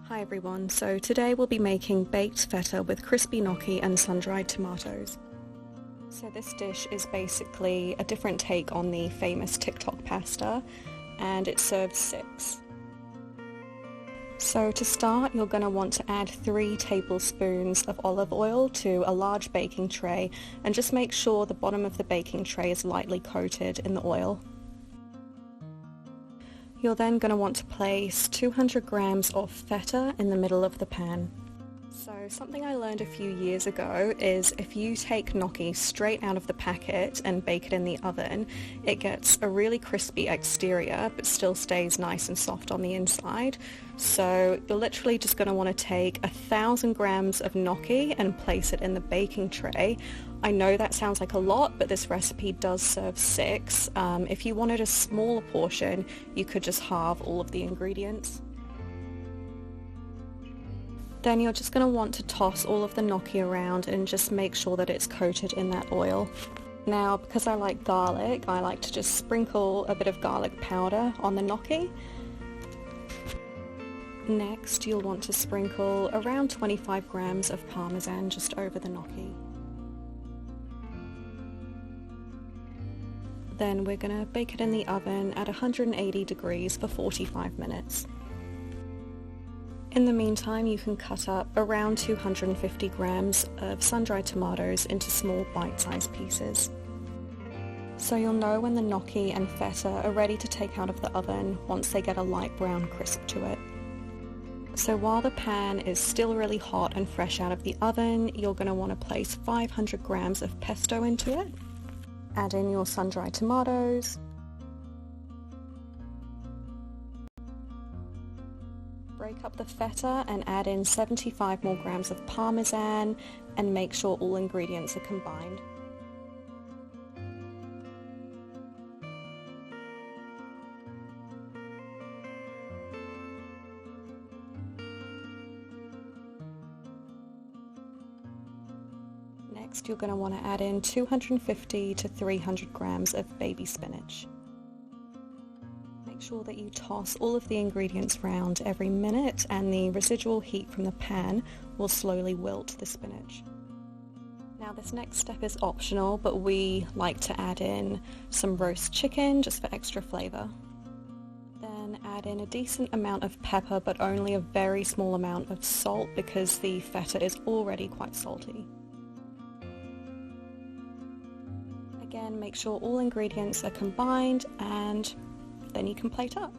Hi everyone, so today we'll be making baked feta with crispy gnocchi and sun-dried tomatoes. So this dish is basically a different take on the famous TikTok pasta, and it serves 6. So to start, you're going to want to add 3 tablespoons of olive oil to a large baking tray, and just make sure the bottom of the baking tray is lightly coated in the oil. You're then going to want to place 200 grams of feta in the middle of the pan. So something I learned a few years ago is if you take gnocchi straight out of the packet and bake it in the oven, it gets a really crispy exterior but still stays nice and soft on the inside. So you're literally just going to want to take 1,000 grams of gnocchi and place it in the baking tray. I know that sounds like a lot, but this recipe does serve 6. If you wanted a smaller portion, you could just halve all of the ingredients. Then you're just going to want to toss all of the gnocchi around and just make sure that it's coated in that oil. Now, because I like garlic, I like to just sprinkle a bit of garlic powder on the gnocchi. Next, you'll want to sprinkle around 25 grams of parmesan just over the gnocchi. Then we're going to bake it in the oven at 180 degrees for 45 minutes. In the meantime, you can cut up around 250 grams of sun-dried tomatoes into small bite-sized pieces. So you'll know when the gnocchi and feta are ready to take out of the oven once they get a light brown crisp to it. So while the pan is still really hot and fresh out of the oven, you're going to want to place 500 grams of pesto into it. Add in your sun-dried tomatoes. Break up the feta and add in 75 more grams of parmesan and make sure all ingredients are combined. Next, you're going to want to add in 250 to 300 grams of baby spinach. Make sure that you toss all of the ingredients around every minute, and the residual heat from the pan will slowly wilt the spinach. Now this next step is optional, but we like to add in some roast chicken just for extra flavor. Then add in a decent amount of pepper, but only a very small amount of salt because the feta is already quite salty. Again, make sure all ingredients are combined, and then you can plate up.